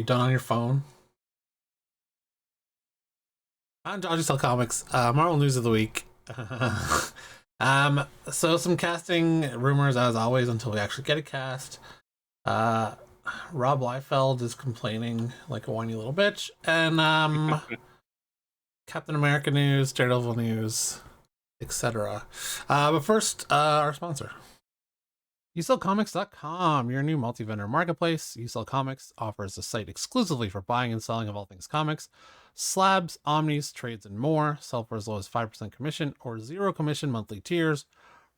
You done on your phone? On Dodgy Cell Comics, Marvel News of the Week. So some casting rumors as always until we actually get a cast. Rob Liefeld is complaining like a whiny little bitch, and Captain America news, Daredevil news, etc. But first, our sponsor. YouSellComics.com, your new multi-vendor marketplace. You Sell Comics offers a site exclusively for buying and selling of all things comics, slabs, omnis, trades, and more. Sell for as low as 5% commission or 0 commission monthly tiers.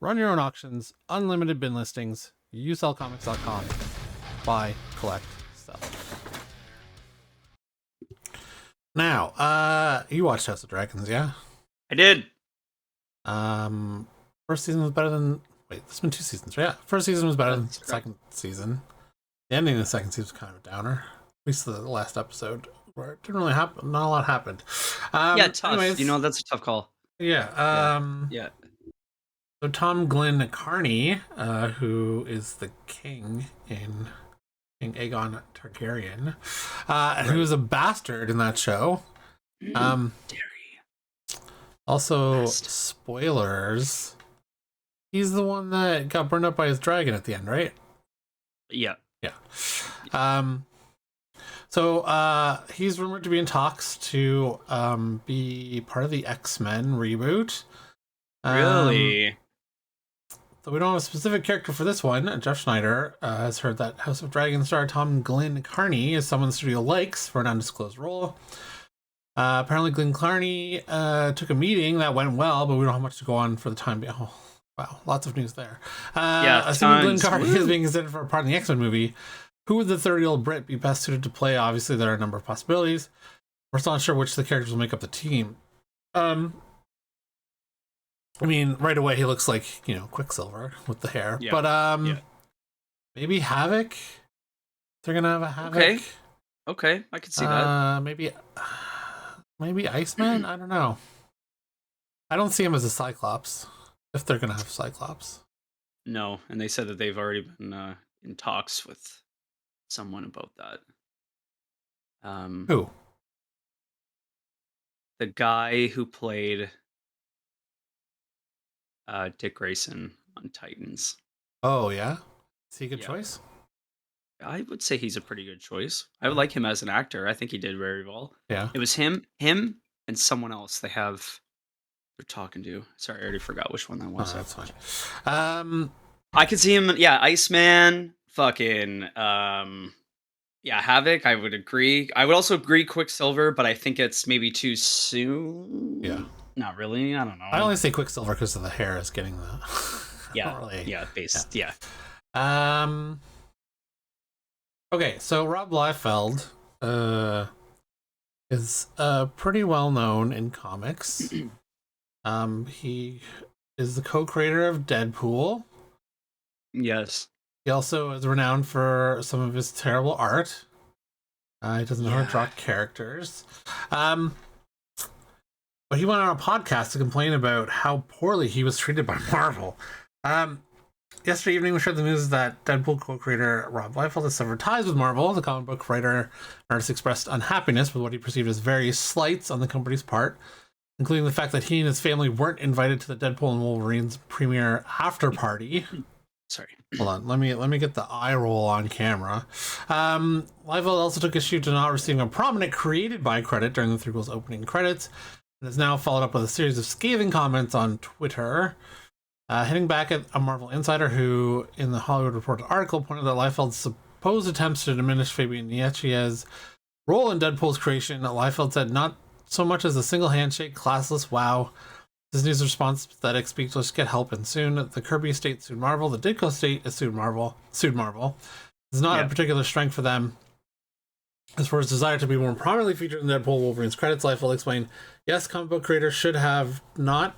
Run your own auctions, unlimited bin listings. YouSellComics.com. Buy, collect, sell. Now, you watched House of Dragons, yeah? I did. First season was better than... Wait, there's been 2 seasons, right? Yeah. First season was better than the second season. The ending of the second season was kind of a downer. At least the last episode, where it didn't really happen. Not a lot happened. Yeah, tough. Anyways, That's a tough call. Yeah. Yeah. So Tom Glyn Carney, who is the king in King Aegon Targaryen, who is a bastard in that show. Also, spoilers. He's the one that got burned up by his dragon at the end, right? Yeah. So he's rumored to be in talks to be part of the XMen reboot. Really? So we don't have a specific character for this one. Jeff Schneider has heard that House of Dragons star Tom Glyn Carney is someone the studio likes for an undisclosed role. Apparently Glyn Carney took a meeting that went well, but we don't have much to go on for the time being. Oh, wow, lots of news there. Assuming Glyn Carney is being considered for a part in the X-Men movie, who would the 30-year-old Brit be best suited to play? Obviously, there are a number of possibilities. We're still not sure which of the characters will make up the team. I mean, right away he looks like, Quicksilver with the hair. Yeah. But maybe Havoc? They're gonna have a Havoc. Okay, I could see that. Maybe Iceman? I don't know. I don't see him as a Cyclops, if they're gonna have Cyclops. No, and they said that they've already been in talks with someone about that. Who? The guy who played Dick Grayson on Titans. Oh, yeah? Is he a good choice? I would say he's a pretty good choice. I would like him as an actor. I think he did very well. Yeah. It was him, and someone else they're talking to. Sorry, I already forgot which one that was. Oh, that's fine. I could see him, Iceman, fucking, Havoc, I would agree. I would also agree Quicksilver, but I think it's maybe too soon. Yeah. Not really, I don't know. I only say Quicksilver because of the hair is getting the... Okay, so Rob Liefeld is pretty well known in comics. He is the co-creator of Deadpool. Yes. He also is renowned for some of his terrible art. He doesn't know how to draw characters. But he went on a podcast to complain about how poorly he was treated by Marvel. Yesterday evening, we shared the news that Deadpool co-creator Rob Liefeld has severed ties with Marvel. The comic book writer and artist expressed unhappiness with what he perceived as various slights on the company's part, including the fact that he and his family weren't invited to the Deadpool and Wolverine's premiere after party. Sorry. Hold on, let me get the eye roll on camera. Liefeld also took issue to not receiving a prominent created by credit during the threequel's opening credits, and has now followed up with a series of scathing comments on Twitter. Hitting back at a Marvel insider who, in the Hollywood Reporter article, pointed out Liefeld's supposed attempts to diminish Fabian Nietsch's role in Deadpool's creation. Liefeld said, "Not so much as a single handshake, classless, wow." His news response, pathetic, speechless, get help and soon. The Kirby estate sued Marvel. The Ditko estate is sued Marvel. It's not a particular strength for them. As for his desire to be more prominently featured in Deadpool Wolverine's credits, Liefeld explained, "Yes, comic book creators should not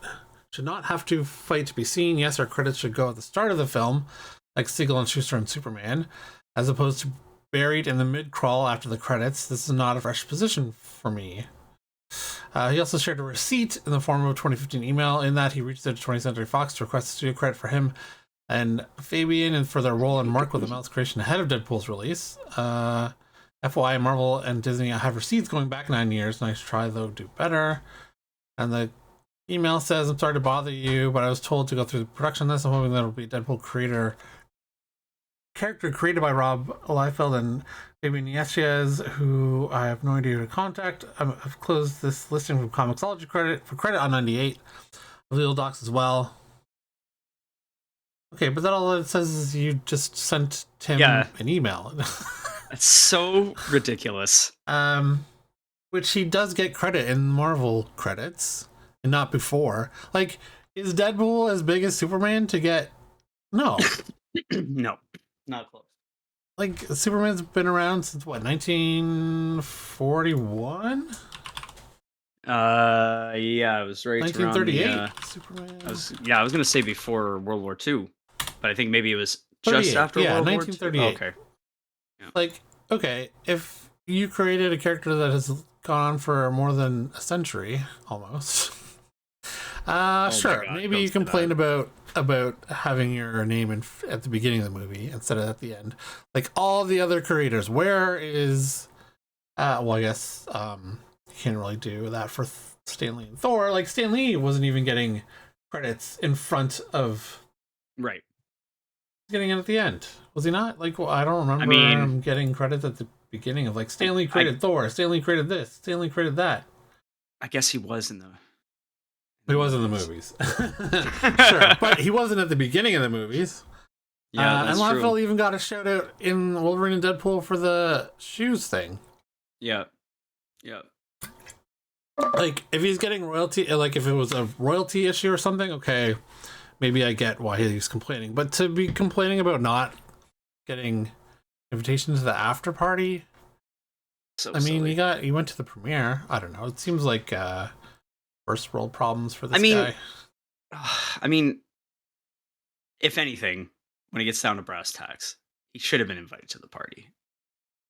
have to fight to be seen. Yes, our credits should go at the start of the film, like Siegel and Schuster and Superman, as opposed to buried in the mid-crawl after the credits. This is not a fresh position for me." He also shared a receipt in the form of a 2015 email in that he reached out to 20th Century Fox to request studio credit for him and Fabian and for their role in Mark with the Mouse creation ahead of Deadpool's release. And FYI, Marvel and Disney have receipts going back 9 years. Nice try, though. Do better. And the email says, I'm sorry to bother you, but I was told to go through the production of this. I'm hoping that it'll be Deadpool character created by Rob Liefeld and PWYS, who I have no idea who to contact. I've closed this listing from Comixology for credit on 98. Legal docs as well. Okay, but that all it says is you just sent him an email. It's so ridiculous. Which he does get credit in Marvel credits, and not before. Like, is Deadpool as big as Superman to get? No. No, not close. Like, Superman's been around since what, 1941? Yeah, it was right 1938. around Superman. I was gonna say before World War II, but I think maybe it was just after World War II. 1938. Okay. Yeah. Like, okay, if you created a character that has gone on for more than a century, almost. Sure, maybe you complain about having your name at the beginning of the movie instead of at the end. Like all the other creators, where is? Well, I guess you can't really do that for Stan Lee and Thor. Like Stan Lee wasn't even getting credits in front of. Right. Getting it at the end, was he not? Like, well, I don't remember him getting credit at the beginning of like Stan Lee created Thor, Stan Lee created this, Stan Lee created that. I guess he was in the. He was in the movies, sure, but he wasn't at the beginning of the movies. Yeah, and Liefeld even got a shout out in Wolverine and Deadpool for the shoes thing. Yeah, yeah. Like, if he's getting royalty, like if it was a royalty issue or something, okay. Maybe I get why he's complaining, but to be complaining about not getting invitation to the after party, I mean, silly. You went to the premiere. I don't know. It seems like first world problems for this guy. I mean, if anything, when it gets down to brass tacks, he should have been invited to the party.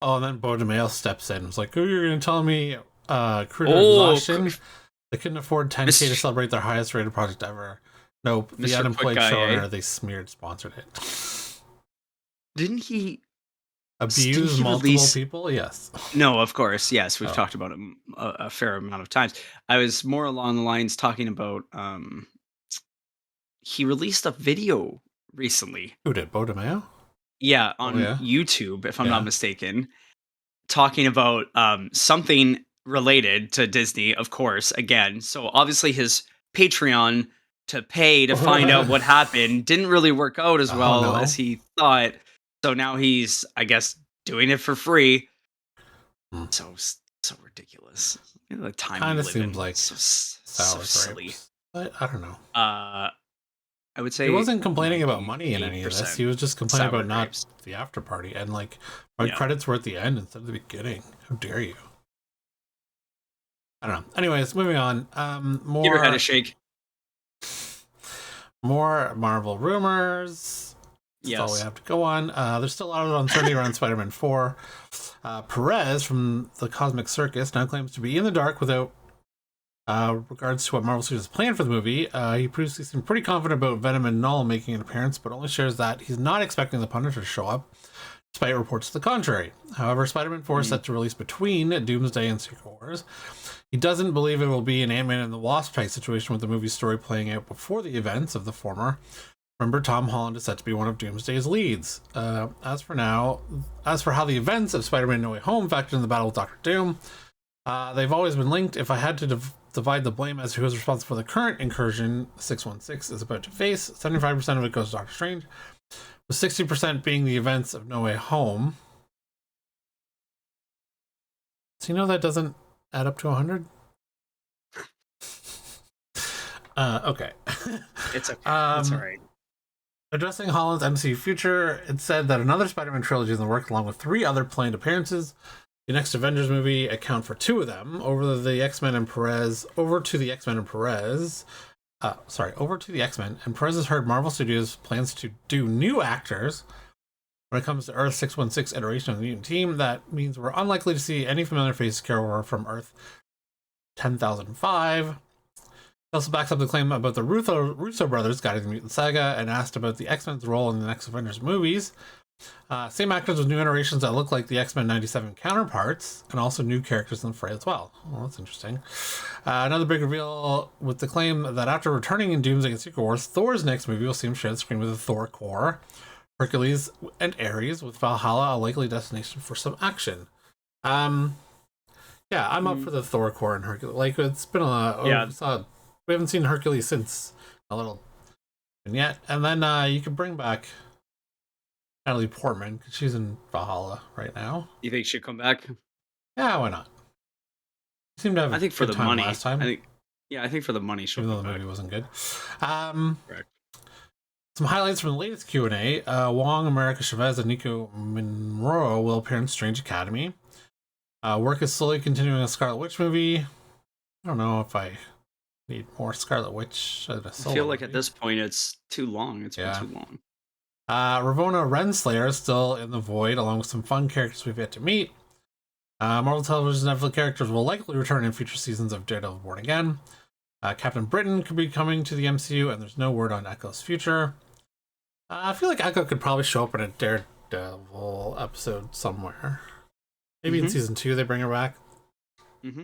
Oh, and then Bo DeMail steps in and was like, "Oh, you're going to tell me crew exhaustion? They couldn't afford $10K to celebrate their highest rated project ever." Nope, the Mr. unemployed showrunner they sponsored it. Didn't he abuse multiple people? Yes. No, of course. Yes, we've talked about it a fair amount of times. I was more along the lines talking about he released a video recently. Who did? Bo DeMail? Yeah, on YouTube, if I'm not mistaken, talking about something related to Disney, of course, again. So obviously his Patreon to pay to find out what happened didn't really work out as well as he thought. So now he's, I guess, doing it for free. So ridiculous. The time kind of seems like so silly. But I don't know. I would say he wasn't complaining about money in any of this. He was just complaining about not the after party, and like my credits were at the end instead of the beginning. How dare you? I don't know. Anyways, moving on. More. Give your head a shake. More Marvel rumors. That's all we have to go on. There's still a lot of uncertainty around Spider-Man 4. Perez from the Cosmic Circus now claims to be in the dark without regards to what Marvel Studios planned for the movie. He previously seemed pretty confident about Venom and Null making an appearance, but only shares that he's not expecting the Punisher to show up, despite reports to the contrary. However, Spider-Man 4 is set to release between Doomsday and Secret Wars. He doesn't believe it will be an Ant-Man and the Wasp type situation with the movie's story playing out before the events of the former. Remember, Tom Holland is set to be one of Doomsday's leads. As for how the events of Spider-Man No Way Home factor in the battle with Doctor Doom, they've always been linked. If I had to divide the blame as to who is responsible for the current incursion 616 is about to face, 75% of it goes to Doctor Strange, with 60% being the events of No Way Home. So you know that doesn't add up to 100? Okay. It's okay. That's all right. Addressing Holland's MCU future, it said that another Spider-Man trilogy is in the works, along with 3 other planned appearances. The next Avengers movie account for 2 of them. Over to the X-Men, and Perez has heard Marvel Studios plans to do new actors when it comes to Earth 616 iteration of the mutant team. That means we're unlikely to see any familiar faces carry over from Earth 10,005. He also backs up the claim about the Russo brothers guiding the mutant saga and asked about the X-Men's role in the next Avengers movies. Same actors with new iterations that look like the X-Men 97 counterparts, and also new characters in the fray as well. Well, that's interesting. Another big reveal with the claim that after returning in Doomsday and Secret Wars, Thor's next movie will see him share the screen with the Thor core, Hercules, and Ares, with Valhalla a likely destination for some action. Yeah, I'm up for the Thor core and Hercules. Like, it's been we haven't seen Hercules since a little vignette, and then you can bring back Natalie Portman, because she's in Valhalla right now. You think she'll come back? Yeah, why not? She seemed to have I think for the money. last time. I think for the money she'll even though the movie wasn't good. Correct. Some highlights from the latest Q&A. Wong, America Chavez, and Nico Monroe will appear in Strange Academy. Work is slowly continuing a Scarlet Witch movie. I don't know if I need more Scarlet Witch. I feel like at this point it's too long. It's been too long. Ravonna Renslayer is still in the void, along with some fun characters we've yet to meet. Marvel Television Netflix characters will likely return in future seasons of Daredevil Born Again. Captain Britain could be coming to the MCU, and there's no word on Echo's future. I feel like Echo could probably show up in a Daredevil episode somewhere. Maybe in season 2 they bring her back. We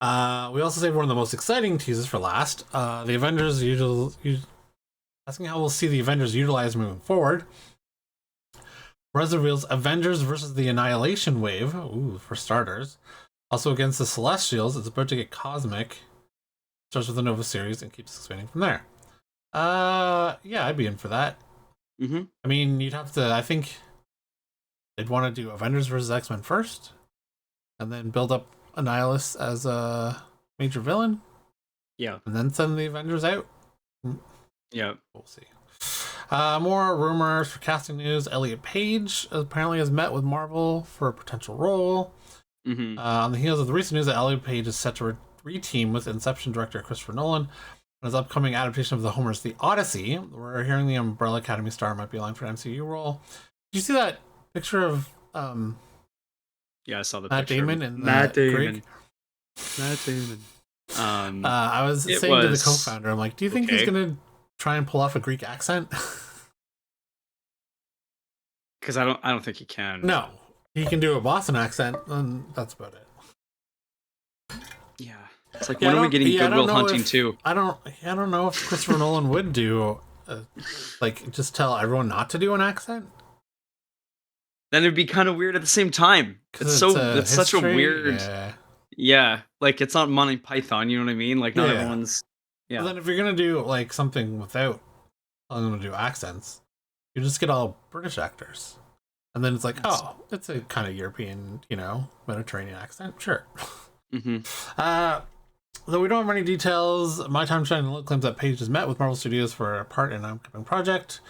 also saved one of the most exciting teasers for last. The Avengers asking how we'll see the Avengers utilized moving forward. Rez reveals Avengers versus the Annihilation Wave. Ooh, for starters. Also against the Celestials. It's about to get cosmic. Starts with the Nova series and keeps expanding from there. Yeah, I'd be in for that. I mean, you'd have to, I think they'd want to do Avengers versus X-Men first, and then build up Annihilus as a major villain. Yeah. And then send the Avengers out. Yeah. We'll see. More rumors for casting news. Elliot Page apparently has met with Marvel for a potential role. On the heels of the recent news that Elliot Page is set to re-team with Inception director Christopher Nolan on his upcoming adaptation of the Homer's The Odyssey, we're hearing the Umbrella Academy star might be aligned for an MCU role. Did you see that picture of yeah, I saw the Matt picture. Damon in Matt Damon. I was saying to the co-founder, I'm like, do you think he's gonna try and pull off a Greek accent? Because I don't think he can. No, he can do a Boston accent, and that's about it. Yeah, it's like, when are we getting Good Will Hunting too? I don't know if Christopher Nolan would do like just tell everyone not to do an accent. Then it'd be kind of weird at the same time. It's such a weird. Yeah, like it's not Monty Python. You know what I mean? Like not everyone's. Yeah. But then if you're gonna do like something without telling them to do accents, you just get all British actors, and then it's like, it's a kind of European, Mediterranean accent, sure. Though we don't have any details, My Time to Shine claims that Page has met with Marvel Studios for a part in an upcoming project.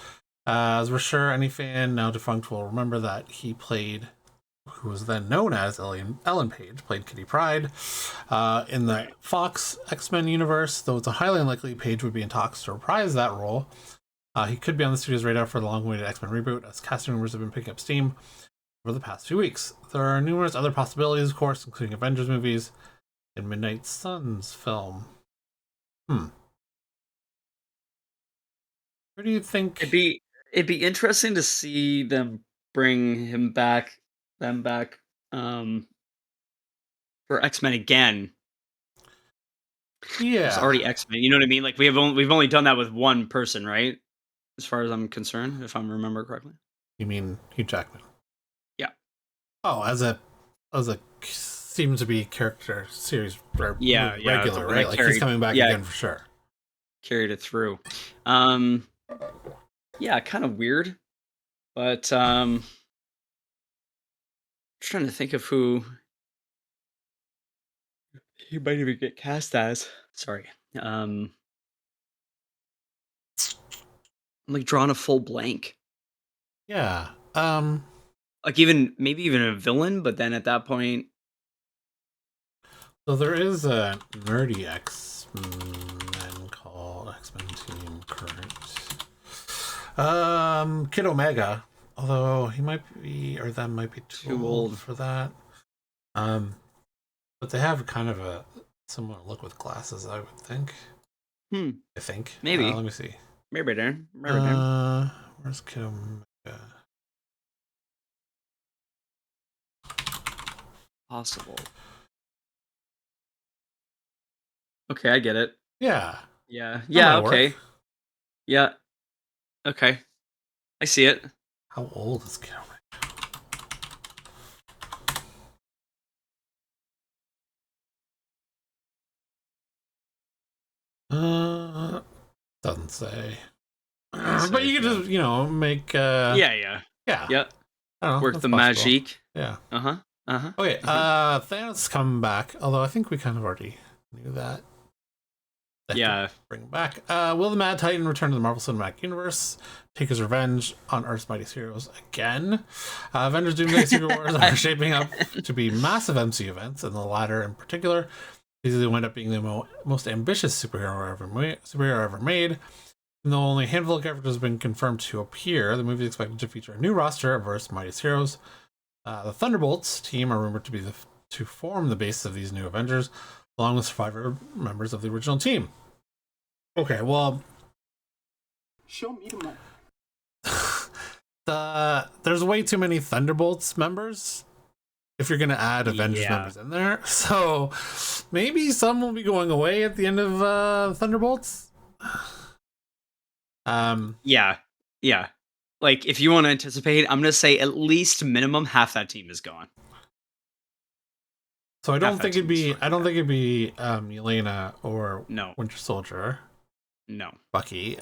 As we're sure any fan now defunct will remember that he played, who was then known as Ellen Page, played Kitty Pryde in the Fox XMen universe, though it's a highly unlikely Page would be in talks to reprise that role. He could be on the studio's radar for the long-awaited X-Men reboot, as casting rumors have been picking up steam over the past few weeks. There are numerous other possibilities, of course, including Avengers movies and Midnight Suns film. Where do you think... It'd be interesting to see them bring them back for X-Men again. Yeah. It's already X-Men, you know what I mean? Like we've only done that with one person, right? As far as I'm concerned, if I remember correctly. You mean Hugh Jackman? Yeah. Oh, as a seems to be character series regular, right? Like he's coming back again for sure. Carried it through. Yeah, kind of weird, but I'm trying to think of who he might even get cast as. Sorry, I'm like drawing a full blank. Yeah, like maybe even a villain, but then at that point, so there is a nerdy X-Men called X-Men Team Current. Kid Omega, although he might be, or that might be too old for that. But they have kind of a similar look with glasses, I would think. I think. Maybe. Let me see. Maybe there. Where Where's Kid Omega? Possible. Okay, I get it. Yeah. Yeah. Yeah. Okay. Work. Yeah. Okay. I see it. How old is Kid Omega? Doesn't say. But you can just, make. Yeah. Yeah. I don't know. Work the magic. Yeah. Okay. Thanos coming back. Although I think we kind of already knew that. Yeah. Bring him back. Will the Mad Titan return to the Marvel Cinematic Universe? Take his revenge on Earth's Mightiest Heroes again? Avengers Doomsday Secret Wars are shaping up to be massive MCU events, and the latter in particular easily wind up being the most ambitious superhero ever made. Even though only a handful of characters have been confirmed to appear, the movie is expected to feature a new roster of Earth's Mightiest Heroes. The Thunderbolts team are rumored to form the basis of these new Avengers, along with survivor members of the original team. Okay, well, show me the money. There's way too many Thunderbolts members if you're gonna add Avengers members in there. So maybe some will be going away at the end of Thunderbolts. Yeah. Like, if you want to anticipate, I'm gonna say at least minimum half that team is gone. So I don't think it'd be Yelena or Winter Soldier. No. Bucky.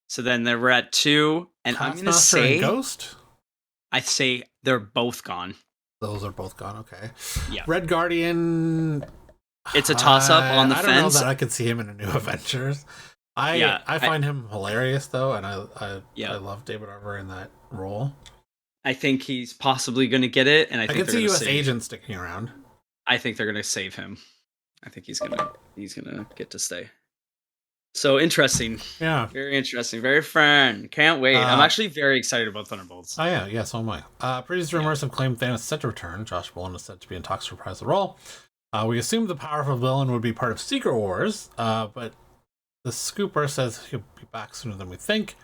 So then we're at 2, and I'm gonna say Ghost. I'd say they're both gone. Those are both gone. Okay. Yeah. Red Guardian. It's a toss-up on the fence. I don't know that I could see him in a new Avengers. I find him hilarious though, and I love David Harbour in that role. I think he's possibly going to get it, and I think I could see U.S. agent sticking around. I think they're going to save him. I think he's gonna get to stay. So interesting. Yeah. Very interesting. Very fun. Can't wait. I'm actually very excited about Thunderbolts. Oh yeah, so am I. Previous rumors have claimed Thanos is set to return. Josh Brolin is said to be in talks to reprise the role. We assumed the powerful villain would be part of Secret Wars, but the scooper says he'll be back sooner than we think.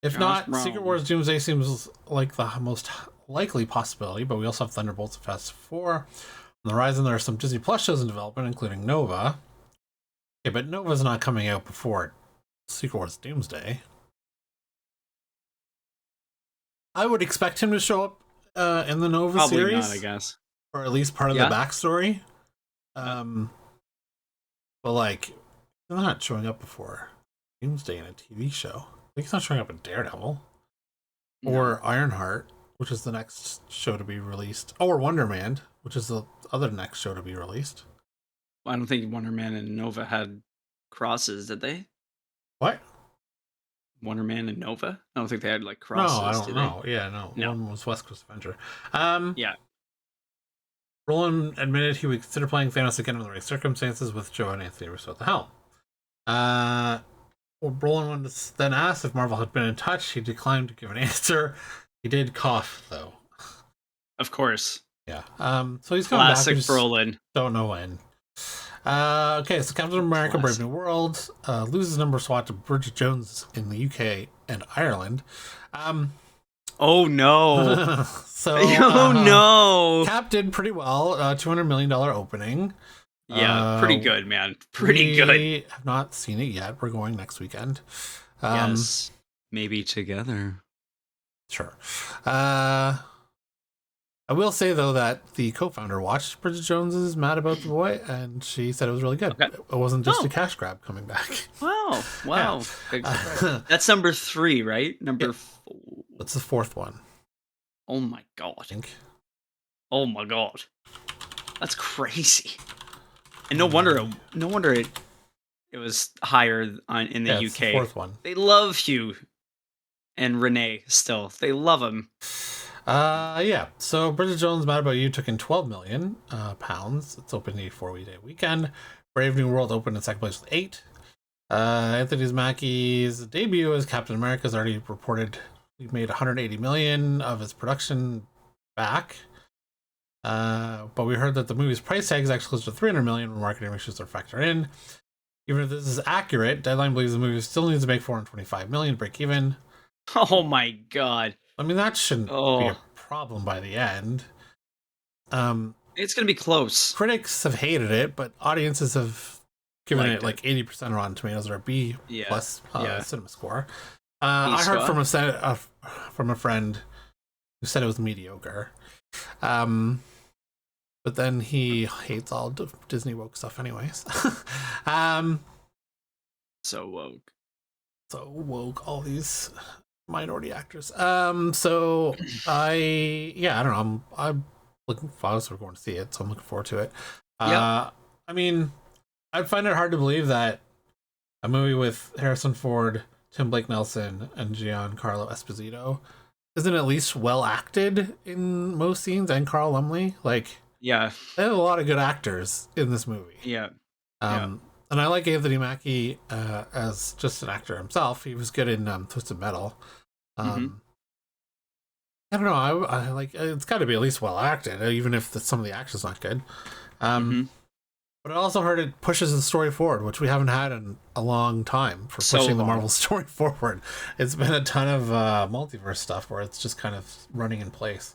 If not, Secret Wars Doomsday seems like the most likely possibility, but we also have Thunderbolts and Fast 4. On the horizon, there are some Disney Plus shows in development, including Nova. Okay, but Nova's not coming out before Secret Wars Doomsday. I would expect him to show up in the Nova series. Probably not, I guess. Or at least part of the backstory. But like, they're not showing up before Doomsday in a TV show. I think he's not showing up in Daredevil. No. Or Ironheart, which is the next show to be released. Or Wonder Man, which is the other next show to be released. Well, I don't think Wonder Man and Nova had crosses, did they? What? Wonder Man and Nova? I don't think they had like crosses. No, I don't know. Yeah, no. One was West Coast Avenger. Yeah. Brolin admitted he would consider playing Thanos again in the right circumstances with Joe and Anthony Russo at the helm. Brolin was then asked if Marvel had been in touch. He declined to give an answer. He did cough, though. Of course. Yeah. So he's coming back. Classic Brolin. Don't know when. Okay, so Captain America Brave New World loses number swap to Bridget Jones in the UK and Ireland. Oh no. No. Cap did pretty well. $200 million opening. Yeah, pretty good, man. Pretty good. We have not seen it yet. We're going next weekend. Yes. Maybe together. Sure. I will say, though, that the co-founder watched Bridget Jones's Mad About the Boy, and she said it was really good. Okay. It wasn't just a cash grab coming back. Wow. Yeah. That's number 3, right? Number 4. That's the 4th one. Oh, my God. I think. Oh, my God. That's crazy. And no wonder it was higher in the UK. It's the 4th one. They love Hugh and Renee still. They love him. Yeah. So Bridget Jones' Mad About You took in 12 million pounds. It's open a 4-week weekend. Brave New World opened in second place with 8. Anthony Mackie's debut as Captain America has already reported he made 180 million of his production back. But we heard that the movie's price tag is actually close to 300 million when marketing ratios are factored in. Even if this is accurate, Deadline believes the movie still needs to make 425 million to break even. Oh my god. I mean, that shouldn't be a problem by the end. It's gonna be close. Critics have hated it, but audiences have given it like 80% Rotten Tomatoes or a B plus cinema score. I heard from a friend who said it was mediocre. But then he hates all Disney woke stuff anyways. So woke, all these minority actors. So I don't know. I'm looking forward to going to see it, so I'm looking forward to it. I mean, I'd find it hard to believe that a movie with Harrison Ford, Tim Blake Nelson, and Giancarlo Esposito isn't at least well acted in most scenes, and Carl Lumbly. Like, they have a lot of good actors in this movie. And I like Anthony Mackie as just an actor himself. He was good in Twisted Metal. I don't know. I like, it's got to be at least well acted, even if some of the action's not good. But I also heard it pushes the story forward, which we haven't had in a long time for pushing the Marvel story forward. It's been a ton of multiverse stuff where it's just kind of running in place.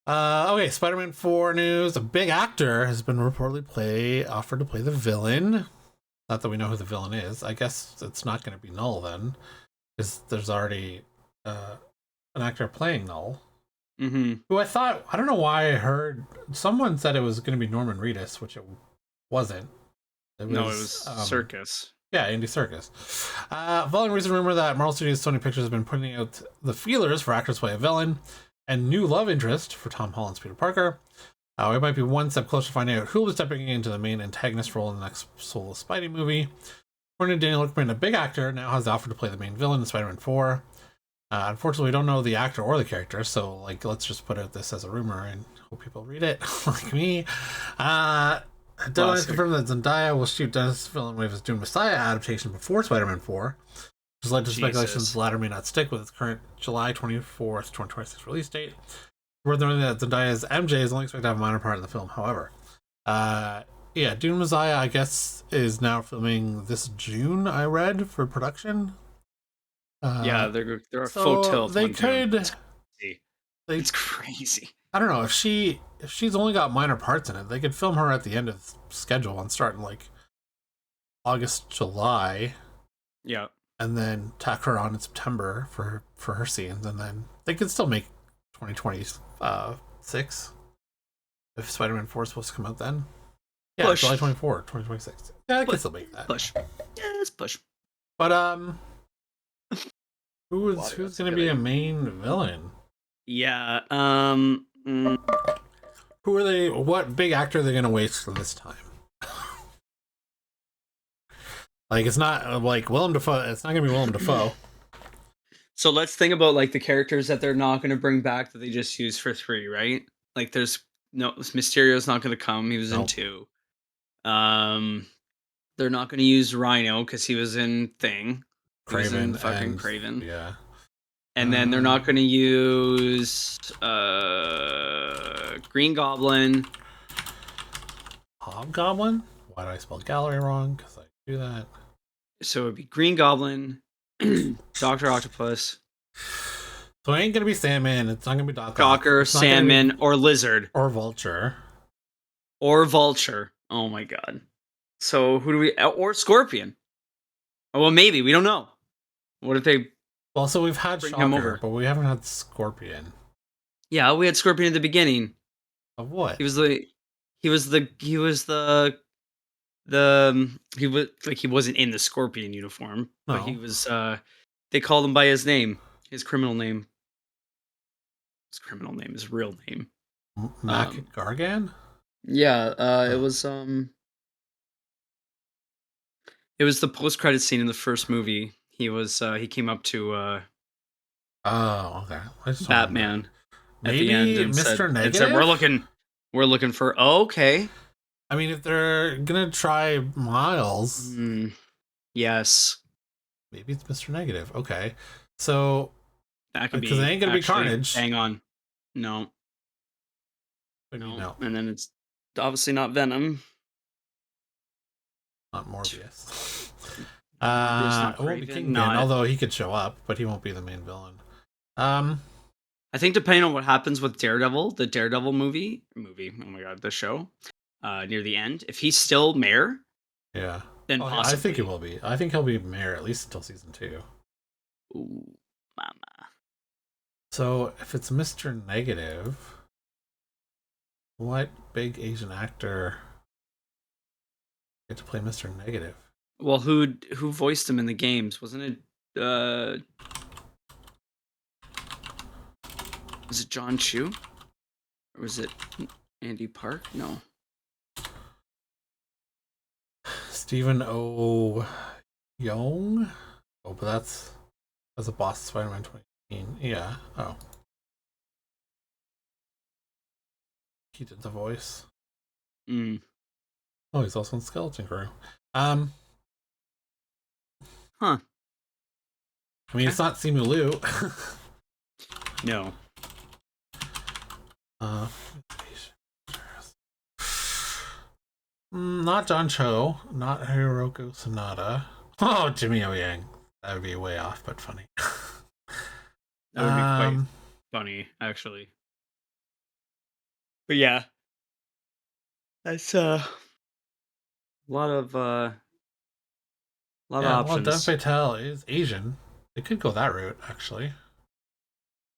Okay, Spider-Man 4 news. A big actor has been reportedly offered to play the villain. Not that we know who the villain is. I guess it's not going to be Null then, because there's already an actor playing Null. Who I don't know why I heard someone said it was going to be Norman Reedus, which it wasn't. It was Serkis. Yeah, Andy Serkis. Following recent rumor that Marvel Studios Sony Pictures has been putting out the feelers for actors to play a villain and new love interest for Tom Holland's Peter Parker, we might be one step closer to finding out who will be stepping into the main antagonist role in the next solo Spidey movie. According to Daniel Lichtman, a big actor now has the offer to play the main villain in Spider-Man 4. Unfortunately, we don't know the actor or the character, so like, let's just put out this as a rumor and hope people read it, like me. Deadline has confirmed that Zendaya will shoot Dennis Villeneuve's Dune Messiah adaptation before Spider-Man 4, which has led to speculations the latter may not stick with its current July 24th, 2026 release date. Worth noting that Zendaya's MJ is only expected to have a minor part in the film, however. Dune Messiah, I guess, is now filming this June, I read, for production. There are faux tilts. They could. It's crazy. I don't know if she's only got minor parts in it. They could film her at the end of the schedule and start in like August, July. And then tack her on in September for her scenes, and then they could still make 2026 if Spider-Man 4 is supposed to come out then. Yeah, July 24, 2026. Yeah, I can still make that. Push. Yeah, let's push. But who's going to be a main villain? Who are they? What big actor are they going to waste for this time? Like, it's not like Willem Dafoe. It's not going to be Willem Dafoe. So let's think about like the characters that they're not going to bring back that they just used for 3, right? Like, there's Mysterio's not going to come. He was in 2. They're not going to use Rhino because he was in Thing. Craven, Craven. Yeah. And then they're not going to use Green Goblin. Hobgoblin? Why did I spell gallery wrong? Because I do that. So it would be Green Goblin, Dr. Octopus. So it ain't going to be Sandman. It's not going to be Docker, Sandman, or Lizard. Or Vulture. Oh my god. So who do we... Or Scorpion. Oh, well, maybe. We don't know. What if they... Well, so we've had Shocker, but we haven't had Scorpion. Yeah, we had Scorpion at the beginning. Of what? He wasn't in the Scorpion uniform, but he was they called him by his name, his criminal name. His real name. Mac Gargan? Yeah, it was the post-credit scene in the first movie. He came up to okay. Batman at maybe the end and Mr. Negative? said, we're looking for okay. I mean, if they're gonna try Miles, yes, maybe it's Mr. Negative. Okay, so that could be because it ain't gonna be Carnage. Hang on, no, and then it's obviously not Venom. not Morbius. Not it won't be Kraven, Kingpin, not- although he could show up, but he won't be the main villain. I think depending on what happens with Daredevil, the Daredevil movie, oh my god, the show, near the end, if he's still mayor, yeah, then yeah, possibly. I think he will be. I think he'll be mayor at least until season 2. Ooh, mama. So if it's Mr. Negative, what big Asian actor get to play Mr. Negative? Well, who voiced him in the games? Wasn't it? Was it John Chu? Or was it Andy Park? No. Stephen O. Young? Oh, but that's a boss of Spider-Man 2018. Yeah. Oh. He did the voice. Mm. Oh, he's also in Skeleton Crew. Huh. I mean, it's not Simu Liu. No. Not John Cho, not Hiroko Sanada. Oh, Jimmy O Yang. That would be way off, but funny. That would be quite funny, actually. But yeah, that's a lot of options. Well, Dev Patel is Asian. It could go that route, actually.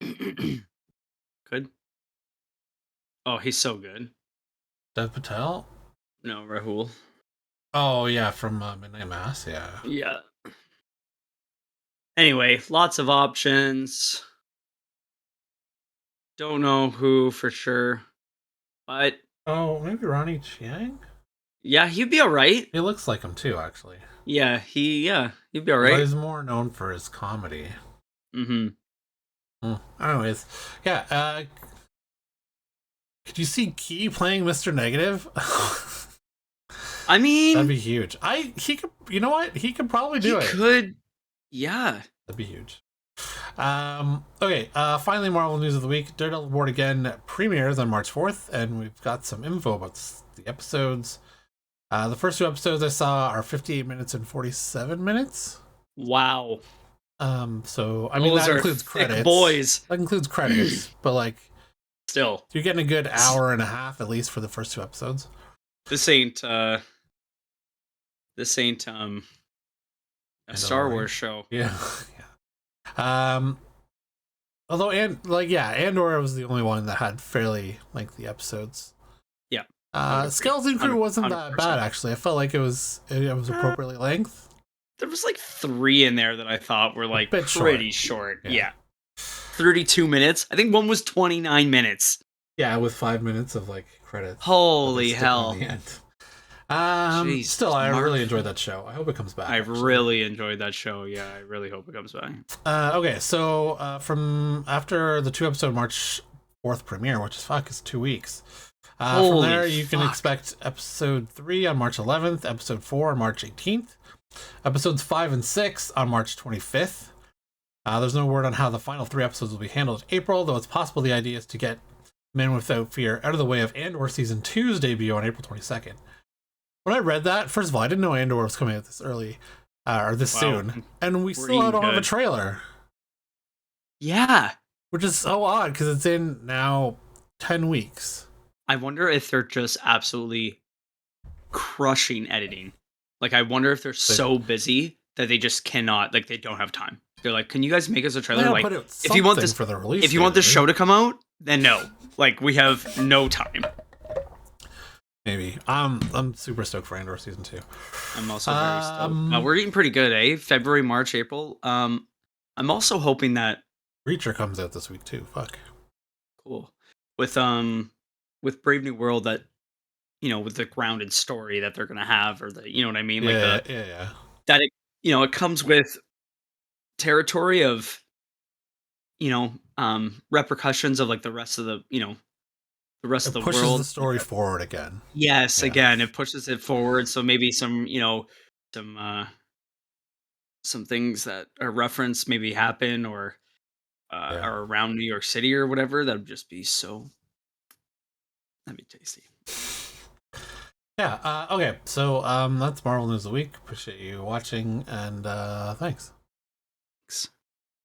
Could. Oh, he's so good. Dev Patel? No, Rahul. Oh, yeah, from Midnight Mass, yeah. Yeah. Anyway, lots of options. Don't know who for sure, but Oh, maybe Ronnie Chiang? yeah, he'd be all right. He looks like him too, actually. Yeah, he'd be all right. But he's more known for his comedy. Anyways, yeah. Could you see Key playing Mr. Negative? I mean, that'd be huge. He could. You know what? He could probably do it. He could. Yeah. That'd be huge. Okay. Finally, Marvel news of the week. Daredevil Born Again premieres on March 4th, and we've got some info about the episodes. The first 2 episodes I saw are 58 minutes and 47 minutes. Wow. So I mean, that includes credits. Boys. That includes credits, but like, still, you're getting a good hour and a half at least for the first 2 episodes. This ain't a Star Wars show. Yeah. Although Andor was the only one that had fairly lengthy episodes. Yeah. Skeleton Crew wasn't 100%. that bad, actually. I felt like it was appropriately length. There was like 3 in there that I thought were like pretty short. Yeah. 32 minutes. I think one was 29 minutes. Yeah, with 5 minutes of like credits. Holy hell. Jeez, still, I really enjoyed that show. I hope it comes back. I really enjoyed that show. Yeah, I really hope it comes back. Okay, so from after the 2-episode March 4th premiere, which is 2 weeks. From there, you can expect episode 3 on March 11th, episode 4 on March 18th, episodes 5 and 6 on March 25th. There's no word on how the final 3 episodes will be handled in April, though it's possible the idea is to get Men Without Fear out of the way of Andor Season 2's debut on April 22nd. When I read that, first of all, I didn't know Andor was coming out this early, or this soon, and we still don't have a trailer. Yeah. Which is so odd, because it's in now 10 weeks. I wonder if they're just absolutely crushing editing. Like, I wonder if they're so busy that they just cannot, like, they don't have time. They're like, can you guys make us a trailer? Like, if you want this for the release, if you want this show to come out, then no. Like, we have no time. Maybe. I'm super stoked for Andor Season 2. I'm also very stoked. We're eating pretty good, eh? February, March, April. I'm also hoping that Reacher comes out this week too. Fuck. Cool. With Brave New World, that, you know, with the grounded story that they're gonna have, or the, you know what I mean? Like yeah. That it comes with territory of, repercussions of like the rest of the, the rest of the pushes world. The story forward again. Yes, again, it pushes it forward. So maybe some things that are referenced maybe happen or are around New York City or whatever. That'd just be so. That'd be tasty. Yeah. Okay. So that's Marvel News of the Week. Appreciate you watching, and thanks. Thanks.